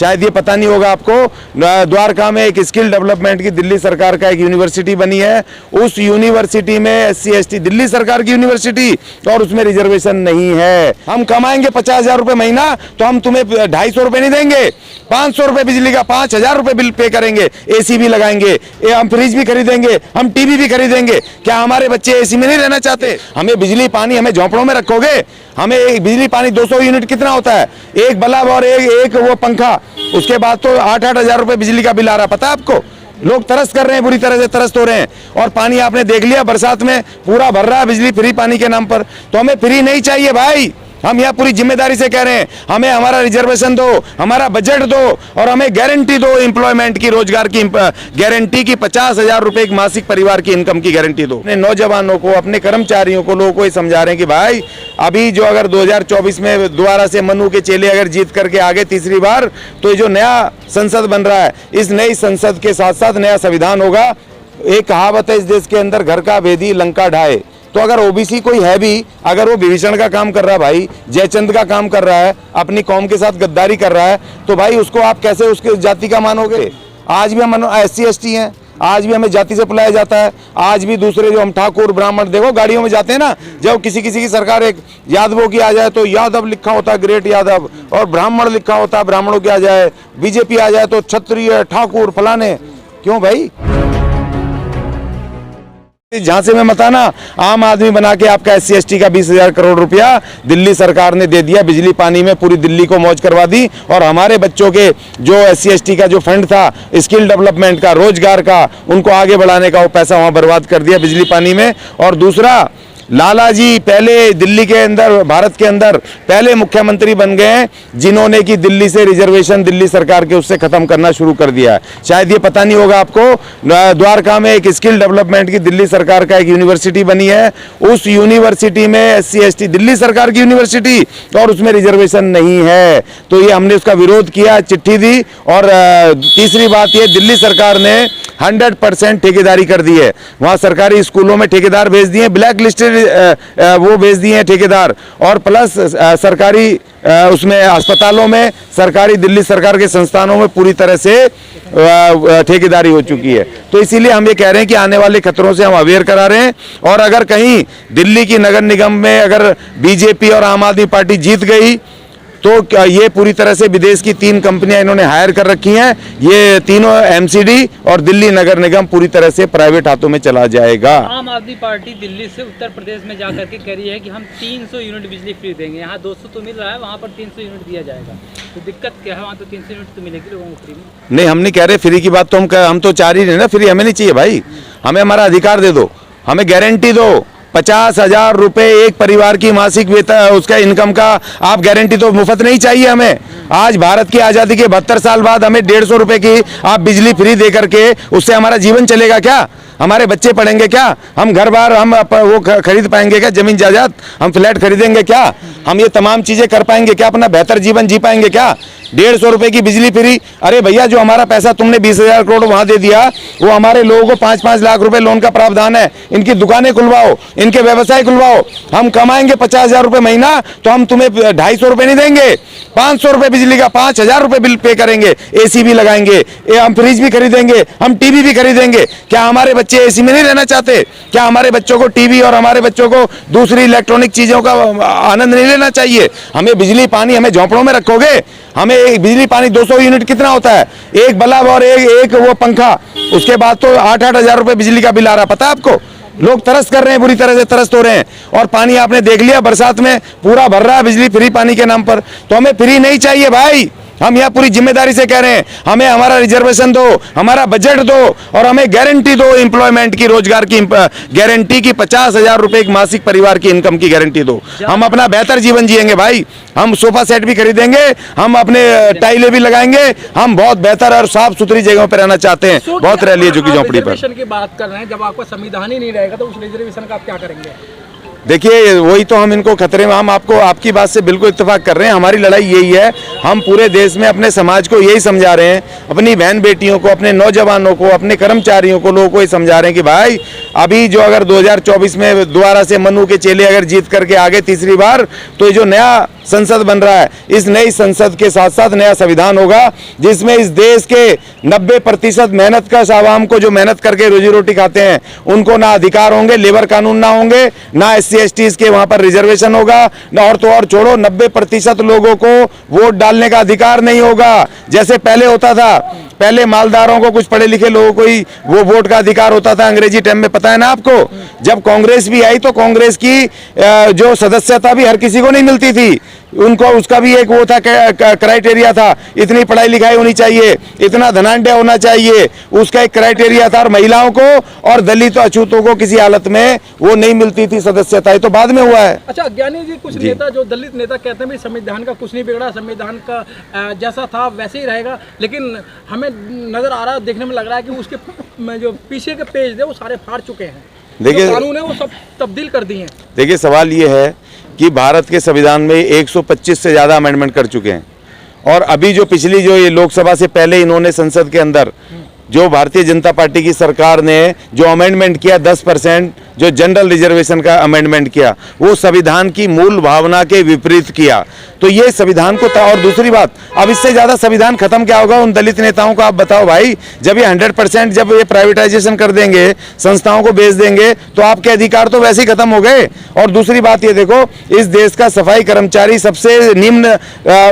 शायद ये पता नहीं होगा आपको, द्वारका में एक स्किल डेवलपमेंट की दिल्ली सरकार का एक यूनिवर्सिटी बनी है। उस यूनिवर्सिटी में SC ST, दिल्ली सरकार की यूनिवर्सिटी, और उसमें रिजर्वेशन नहीं है। हम कमाएंगे 50,000 रुपए महीना, तो हम तुम्हें 250 रुपए नहीं देंगे, 500 रुपए बिजली का, 5,000 रुपए बिल पे करेंगे, AC भी लगाएंगे, हम फ्रिज भी खरीदेंगे, हम TV भी खरीदेंगे। क्या हमारे बच्चे AC में नहीं रहना चाहते? हमें बिजली पानी, हमें झोंपड़ों में रखोगे? हमें बिजली पानी 200 यूनिट कितना होता है? एक बल्ब और एक वो पंखा, उसके बाद तो 8-8 हजार रुपए बिजली का बिल आ रहा, पता है आपको? लोग तरस कर रहे हैं, बुरी तरह से तरस हो रहे हैं। और पानी आपने देख लिया, बरसात में पूरा भर रहा है बिजली फ्री पानी के नाम पर। तो हमें फ्री नहीं चाहिए भाई, हम यहाँ पूरी जिम्मेदारी से कह रहे हैं, हमें हमारा रिजर्वेशन दो, हमारा बजट दो, और हमें गारंटी दो एम्प्लॉयमेंट की, रोजगार की गारंटी की, 50,000 रुपए एक मासिक परिवार की इनकम की गारंटी दो। अपने नौजवानों को, अपने कर्मचारियों को, लोगों को ये समझा रहे हैं कि भाई अभी जो अगर 2024 में दोबारा से मनु के चेले अगर जीत करके आगे तीसरी बार, तो ये जो नया संसद बन रहा है, इस नई संसद के साथ साथ नया संविधान होगा। एक कहावत है इस देश के अंदर, घर का भेदी लंका ढाए। तो अगर OBC कोई है भी, अगर वो विभीषण का काम कर रहा है भाई, जयचंद का काम कर रहा है, अपनी कौम के साथ गद्दारी कर रहा है, तो भाई उसको आप कैसे उसके जाति का मानोगे? आज भी हम SC ST हैं, आज भी हमें जाति से बुलाया जाता है। आज भी दूसरे जो हम ठाकुर ब्राह्मण, देखो गाड़ियों में जाते हैं ना, जब किसी की सरकार एक यादवों की आ जाए तो यादव लिखा होता है, ग्रेट यादव, और ब्राह्मण लिखा होता है, ब्राह्मणों की आ जाए, BJP आ जाए तो क्षत्रिय ठाकुर फलाने। क्यों भाई? जहां से मैं बताना, आम आदमी बना के आपका SC ST का 20,000 करोड़ रुपया दिल्ली सरकार ने दे दिया, बिजली पानी में पूरी दिल्ली को मौज करवा दी। और हमारे बच्चों के जो SC ST का जो फंड था स्किल डेवलपमेंट का, रोजगार का, उनको आगे बढ़ाने का, वो पैसा वहां बर्बाद कर दिया बिजली पानी में। और दूसरा, लाला जी पहले दिल्ली के अंदर, भारत के अंदर पहले मुख्यमंत्री बन गए हैं जिन्होंने कि दिल्ली से रिजर्वेशन, दिल्ली सरकार के उससे खत्म करना शुरू कर दिया है। शायद ये पता नहीं होगा आपको, द्वारका में एक स्किल डेवलपमेंट की दिल्ली सरकार का एक यूनिवर्सिटी बनी है। उस यूनिवर्सिटी में SC ST, दिल्ली सरकार की यूनिवर्सिटी, और उसमें रिजर्वेशन नहीं है। तो ये हमने उसका विरोध किया, चिट्ठी दी। और तीसरी बात ये, दिल्ली सरकार ने 100% ठेकेदारी कर दी है। वहाँ सरकारी स्कूलों में ठेकेदार भेज दिए, ब्लैक लिस्टेड वो भेज दिए हैं ठेकेदार, और प्लस सरकारी उसमें अस्पतालों में, सरकारी दिल्ली सरकार के संस्थानों में पूरी तरह से ठेकेदारी हो चुकी है। तो इसीलिए हम ये कह रहे हैं कि आने वाले खतरों से हम अवेयर करा रहे हैं। और अगर कहीं दिल्ली की नगर निगम में अगर BJP और आम आदमी पार्टी जीत गई, तो ये पूरी तरह से विदेश की 3 कंपनियां इन्होंने हायर कर रखी हैं। ये तीनों MCD और दिल्ली नगर निगम पूरी तरह से प्राइवेट हाथों में चला जाएगा। आम आदमी पार्टी दिल्ली से उत्तर प्रदेश में जाकर के कह रही है कि हम 300 यूनिट बिजली फ्री देंगे। यहाँ 200 तो मिल रहा है, वहाँ पर 300 यूनिट दिया जाएगा। तो दिक्कत क्या है? वहाँ तो 300 यूनिट तो मिलेगी लोगों को फ्री में। नहीं, हम नहीं कह रहे फ्री की बात, तो हम तो चाह ही नहीं ना फ्री। हमें नहीं चाहिए भाई, हमें हमारा अधिकार दे दो, हमें गारंटी दो। 50,000 रुपए एक परिवार की मासिक वेतन, उसका इनकम का आप गारंटी तो मुफ्त नहीं चाहिए हमें। आज भारत की आज़ादी के 72 साल बाद हमें 150 रुपए की आप बिजली फ्री दे करके, उससे हमारा जीवन चलेगा क्या? हमारे बच्चे पढ़ेंगे क्या? हम घर बार हम वो खरीद पाएंगे क्या? जमीन जायदाद हम फ्लैट खरीदेंगे क्या? हम ये तमाम चीजें कर पाएंगे क्या? अपना बेहतर जीवन जी पाएंगे क्या? 150 रुपए की बिजली फ्री। अरे भैया, जो हमारा पैसा तुमने 20,000 करोड़ वहां दे दिया, वो हमारे लोगों को 5-5 लाख रुपए लोन का प्रावधान है। इनकी दुकानें खुलवाओ, इनके व्यवसाय खुलवाओ। हम कमाएंगे 50,000 रुपए महीना, तो हम तुम्हें 250 रुपए नहीं देंगे, 500 रुपए बिजली का, 5,000 रुपए बिल पे करेंगे, AC भी लगाएंगे, हम फ्रिज भी खरीदेंगे, हम TV भी खरीदेंगे। क्या हमारे बच्चे AC में नहीं रहना चाहते? क्या हमारे बच्चों को TV और हमारे बच्चों को दूसरी इलेक्ट्रॉनिक चीजों का आनंद नहीं लेना चाहिए? हमें बिजली पानी, हमें झोंपड़ों में रखोगे? हमें बिजली पानी 200 यूनिट कितना होता है? एक बल्ब और एक वो पंखा, उसके बाद तो 8-8 हजार रुपए बिजली का बिल आ रहा, पता है आपको? लोग तरस कर रहे हैं, बुरी तरह से तरस हो रहे हैं। और पानी आपने देख लिया, बरसात में पूरा भर रहा है बिजली फ्री पानी के नाम पर। तो हमें फ्री नहीं चाहिए भाई, हम यहाँ पूरी जिम्मेदारी से कह रहे हैं, हमें हमारा रिजर्वेशन दो, हमारा बजट दो, और हमें गारंटी दो एम्प्लॉयमेंट की, रोजगार की गारंटी की, 50,000 रुपए एक मासिक परिवार की इनकम की गारंटी दो। हम अपना बेहतर जीवन जिएंगे भाई, हम सोफा सेट भी खरीदेंगे, हम अपने टाइलें भी लगाएंगे, हम बहुत बेहतर और साफ सुथरी जगहों पर रहना चाहते हैं, बहुत रह लिए झुकी झोंपड़ी पर। रिजर्वेशन की बात कर रहे हैं, जब आपका संविधान ही नहीं रहेगा तो उस रिजर्वेशन का आप क्या करेंगे? देखिए, वही तो हम इनको खतरे में, हम आपकी बात से बिल्कुल इत्तेफाक कर रहे हैं। हमारी लड़ाई यही है, हम पूरे देश में अपने समाज को यही समझा रहे हैं, अपनी बहन बेटियों को, अपने नौजवानों को, अपने कर्मचारियों को, लोगों को ये समझा रहे हैं कि भाई अभी जो अगर 2024 में दोबारा से मनु के चेले अगर जीत करके आगे तीसरी बार, तो ये जो नया संसद बन रहा है। इस नई संसद के साथ साथ नया संविधान होगा जिसमें इस देश के 90% मेहनत कश आवाम को, जो मेहनत करके रोजी रोटी खाते हैं, उनको ना अधिकार होंगे, लेबर कानून ना होंगे, ना SC ST के वहां पर रिजर्वेशन होगा, ना और तो और छोड़ो 90% लोगों को वोट डालने का अधिकार नहीं होगा जैसे पहले होता था। पहले मालदारों को, कुछ पढ़े लिखे लोगों को ही वो वोट का अधिकार होता था अंग्रेजी टाइम में, पता है ना आपको। जब कांग्रेस भी आई तो कांग्रेस की जो सदस्यता भी हर किसी को नहीं मिलती थी, उनको उसका भी एक वो था, क्राइटेरिया था, इतनी पढ़ाई लिखाई होनी चाहिए, इतना धनाढ्य होना चाहिए, उसका एक क्राइटेरिया था। और महिलाओं को और दलित अछूतों को किसी हालत में वो नहीं मिलती थी सदस्यता, तो बाद में हुआ है। अच्छा ज्ञानी जी, कुछ नेता जो दलित नेता कहते हैं भाई संविधान का कुछ नहीं बिगड़ा, संविधान का जैसा था वैसे ही रहेगा, लेकिन हमें नजर आ रहा है, देखने में लग रहा है कि उसके जो पीछे के पेज थे वो सारे फाड़ चुके हैं, देखिए कानून है वो सब तब्दील कर दिए हैं। देखिए सवाल ये है कि भारत के संविधान में 125 से ज़्यादा अमेंडमेंट कर चुके हैं, और अभी जो पिछली जो ये लोकसभा से पहले इन्होंने संसद के अंदर जो भारतीय जनता पार्टी की सरकार ने जो अमेंडमेंट किया 10% जो जनरल रिजर्वेशन का अमेंडमेंट किया, वो संविधान की मूल भावना के विपरीत किया। तो ये संविधान को था। और दूसरी बात, अब इससे ज़्यादा संविधान खत्म क्या होगा उन दलित नेताओं को? आप बताओ भाई, जब ये 100% जब ये प्राइवेटाइजेशन कर देंगे, संस्थाओं को बेच देंगे, तो आपके अधिकार तो वैसे ही खत्म हो गए। और दूसरी बात ये देखो, इस देश का सफाई कर्मचारी सबसे निम्न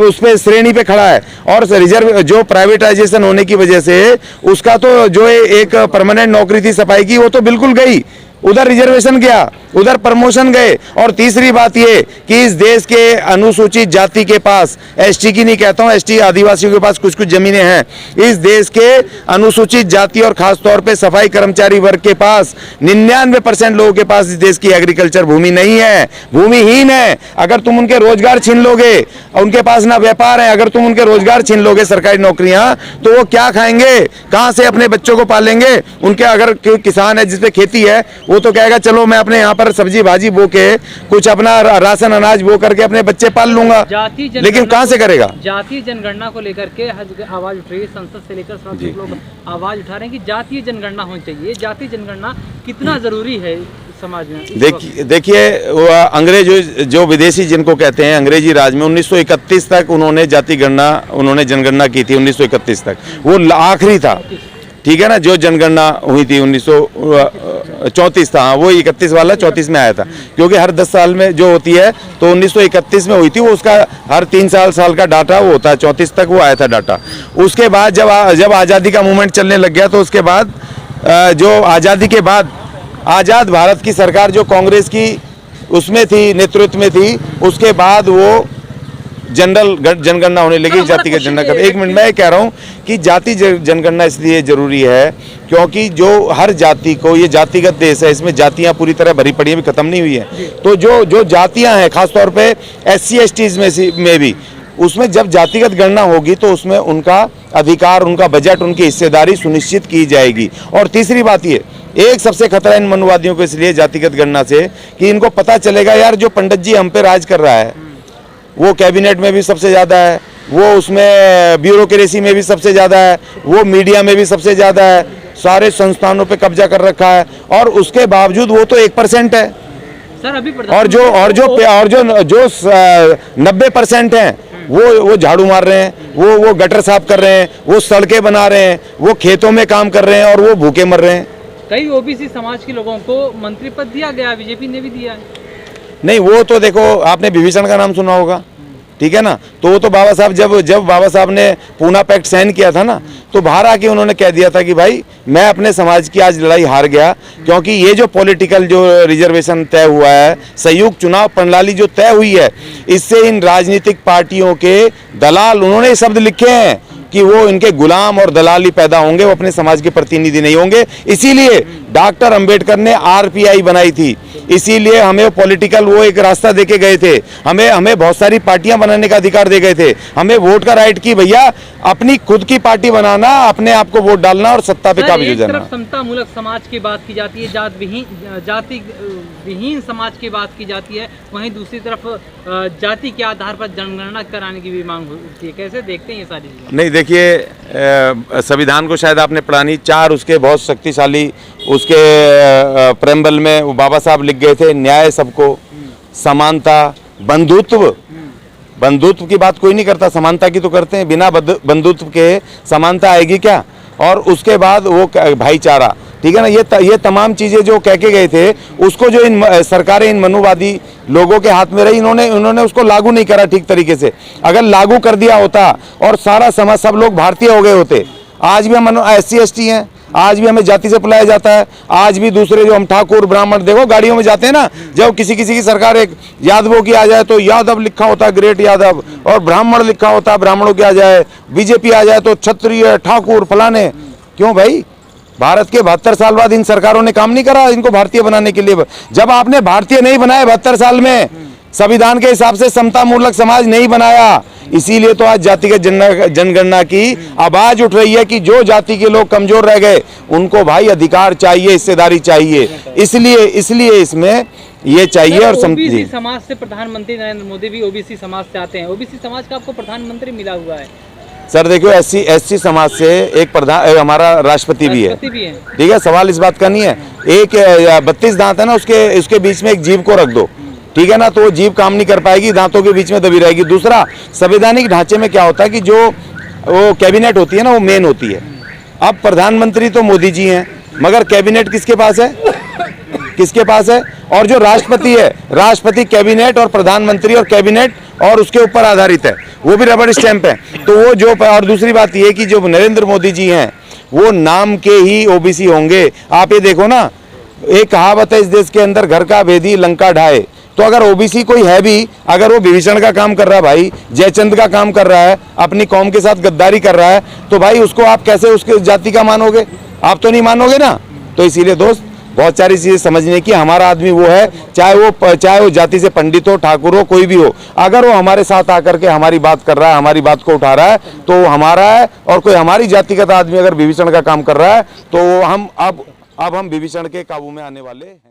उस पर श्रेणी पे खड़ा है, और रिजर्व जो प्राइवेटाइजेशन होने की वजह से उसका तो जो एक परमानेंट नौकरी थी सफाई की, वो तो बिल्कुल गई, उधर रिजर्वेशन गया, उधर प्रमोशन गए। और तीसरी बात ये कि इस देश के अनुसूचित जाति के पास, ST की नहीं कहता हूँ, ST आदिवासियों के पास कुछ कुछ जमीनें हैं, इस देश के अनुसूचित जाति और खास तौर पे सफाई कर्मचारी वर्ग के पास 99% लोगों के पास इस देश की एग्रीकल्चर भूमि नहीं है, भूमिहीन है। अगर तुम उनके रोजगार छीन लोगे, उनके पास ना व्यापार है, अगर तुम उनके रोजगार छीन लोगे, सरकारी नौकरियां, तो वो क्या खाएंगे, कहां से अपने बच्चों को पालेंगे? उनके अगर किसान है जिसपे खेती है, वो तो कहेगा चलो मैं अपने यहाँ पर सब्जी भाजी बो के कुछ अपना राशन अनाज बो करके अपने बच्चे पाल लूंगा, लेकिन कहाँ से करेगा? जातीय जनगणना को लेकर के आवाज उठ रही है, संसद से लेकर सब लोग आवाज उठा रहे हैं कि जातीय जनगणना होनी चाहिए। जातीय जनगणना कितना जरूरी है समाज में? देखिए अंग्रेज जो विदेशी जिनको कहते हैं, अंग्रेजी राज में 1931 तक उन्होंने जनगणना की थी, 1931 तक वो आखिरी था, ठीक है ना, जो जनगणना हुई थी 1934 था, हाँ वो 31 वाला 34 में आया था, क्योंकि हर 10 साल में जो होती है, तो 1931 में हुई थी, वो उसका हर 3 साल का डाटा वो होता है, 34 तक वो आया था डाटा। उसके बाद जब आज़ादी का मूवमेंट चलने लग गया, तो उसके बाद जो आज़ादी के बाद आज़ाद भारत की सरकार जो कांग्रेस की उसमें थी, नेतृत्व में थी, उसके बाद वो जनरल जनगणना होने लगी, जातिगत जनगणना। एक मिनट, मैं कह रहा हूँ कि जाति जनगणना इसलिए जरूरी है क्योंकि जो हर जाति को, ये जातिगत देश है, इसमें जातियां पूरी तरह भरी पड़ी हैं, खत्म नहीं हुई है। तो जो जातियां हैं, खासतौर पे SC ST में भी, उसमें जब जातिगत गणना होगी तो उसमें उनका अधिकार, उनका बजट, उनकी हिस्सेदारी सुनिश्चित की जाएगी। और तीसरी बात ये, एक सबसे खतरा इन मनुवादियों को इसलिए जातिगत गणना से कि इनको पता चलेगा यार जो पंडित जी हम पे राज कर रहा है, वो कैबिनेट में भी सबसे ज़्यादा है, वो उसमें ब्यूरोक्रेसी में भी सबसे ज़्यादा है, वो मीडिया में भी सबसे ज़्यादा है, सारे संस्थानों पे कब्जा कर रखा है, और उसके बावजूद वो तो 1% है सर। अभी और जो 90% हैं वो झाड़ू मार रहे हैं, वो गटर साफ कर रहे हैं, वो सड़कें बना रहे हैं, वो खेतों में काम कर रहे हैं, और वो भूखे मर रहे हैं। कई OBC समाज के लोगों को मंत्री पद दिया गया, BJP ने भी दिया है। नहीं, वो तो देखो, आपने विभीषण का नाम सुना होगा, ठीक है ना, तो वो तो बाबा साहब जब बाबा साहब ने पूना पैक्ट साइन किया था ना, तो बाहर आके उन्होंने कह दिया था कि भाई मैं अपने समाज की आज लड़ाई हार गया, क्योंकि ये जो पॉलिटिकल जो रिजर्वेशन तय हुआ है, संयुक्त चुनाव प्रणाली जो तय हुई है, इससे इन राजनीतिक पार्टियों के दलाल, उन्होंने शब्द लिखे हैं कि वो इनके गुलाम और दलाल ही पैदा होंगे, वो अपने समाज के प्रतिनिधि नहीं होंगे। इसीलिए डॉक्टर अंबेडकर ने RPI बनाई थी, इसीलिए हमें वो पॉलिटिकल वो एक रास्ता देके गए थे, हमें बहुत सारी पार्टियां बनाने का अधिकार दे गए थे, हमें वोट का राइट की भैया, अपनी खुद की पार्टी बनाना, अपने आप को वोट डालना और सत्ता पे काबिज हो जाना। एक तरफ समता मूलक समाज की बात की जाती है, जाति विहीन समाज की बात की जाती है, वहीं दूसरी तरफ जाति के आधार पर जनगणना कराने की भी मांग होती है। कैसे देखते हैं ये सारी चीजें? नहीं, देखिए संविधान को शायद आपने पढ़ा नहीं, 4 उसके बहुत शक्तिशाली उसके प्रेम्बल में वो बाबा साहब लिख गए थे, न्याय सबको, समानता, बंधुत्व, बंधुत्व की बात कोई नहीं करता, समानता की तो करते हैं। बिना बंधुत्व के समानता आएगी क्या? और उसके बाद वो भाईचारा, ठीक है ना, ये तमाम चीज़ें जो कह के गए थे, उसको जो इन सरकारें इन मनुवादी लोगों के हाथ में रही, इन्होंने उसको लागू नहीं करा ठीक तरीके से। अगर लागू कर दिया होता और सारा समाज, सब लोग भारतीय हो गए होते, आज भी हम SC/ST हैं, आज भी हमें जाति से बुलाया जाता है, आज भी दूसरे जो हम ठाकुर ब्राह्मण, देखो गाड़ियों में जाते हैं ना, जब किसी की सरकार एक यादवों की आ जाए तो यादव लिखा होता है, ग्रेट यादव, और ब्राह्मण लिखा होता है, ब्राह्मणों की आ जाए, बीजेपी आ जाए तो क्षत्रिय ठाकुर फलाने। क्यों भाई? भारत के 72 साल बाद इन सरकारों ने काम नहीं करा इनको भारतीय बनाने के लिए? जब आपने भारतीय नहीं बनाए 72 साल में, संविधान के हिसाब से समता मूलक समाज नहीं बनाया, इसीलिए तो आज जातिगत जनगणना की आवाज उठ रही है कि जो जाति के लोग कमजोर रह गए उनको भाई अधिकार चाहिए, हिस्सेदारी चाहिए। इसलिए इसमें ये चाहिए। और ओबीसी समाज से प्रधानमंत्री नरेंद्र मोदी भी ओबीसी समाज से आते हैं, ओबीसी समाज का आपको प्रधानमंत्री मिला हुआ है। सर देखो, SC समाज से एक हमारा राष्ट्रपति भी है, ठीक है, सवाल इस बात का नहीं है। एक 32 दांत है ना, उसके बीच में एक जीभ को रख दो, ठीक है ना, तो वो जीभ काम नहीं कर पाएगी, दांतों के बीच में दबी रहेगी। दूसरा, संवैधानिक ढांचे में क्या होता है कि जो वो कैबिनेट होती है ना, वो मेन होती है। अब प्रधानमंत्री तो मोदी जी हैं, मगर कैबिनेट किसके पास है? किसके पास है? और जो राष्ट्रपति है, राष्ट्रपति कैबिनेट और प्रधानमंत्री और कैबिनेट और उसके ऊपर आधारित है, वो भी रबड़ स्टैंप है। तो वो जो, और दूसरी बात ये कि जो नरेंद्र मोदी जी हैं वो नाम के ही ओबीसी होंगे। आप ये देखो ना, एक कहावत है इस देश के अंदर, घर का भेदी लंका ढाए। तो अगर ओबीसी कोई है भी, अगर वो विभीषण का काम कर रहा है भाई, जयचंद का काम कर रहा है, अपनी कौम के साथ गद्दारी कर रहा है, तो भाई उसको आप कैसे उसके जाति का मानोगे? आप तो नहीं मानोगे ना। तो इसीलिए दोस्त, बहुत सारी चीजें समझने की, हमारा आदमी वो है, चाहे वो जाति से पंडित हो, ठाकुर हो, कोई भी हो, अगर वो हमारे साथ आकर के हमारी बात कर रहा है, हमारी बात को उठा रहा है, तो वो हमारा है। और कोई हमारी जातिगत आदमी अगर विभीषण का काम कर रहा है, तो हम अब विभीषण के काबू में आने वाले हैं।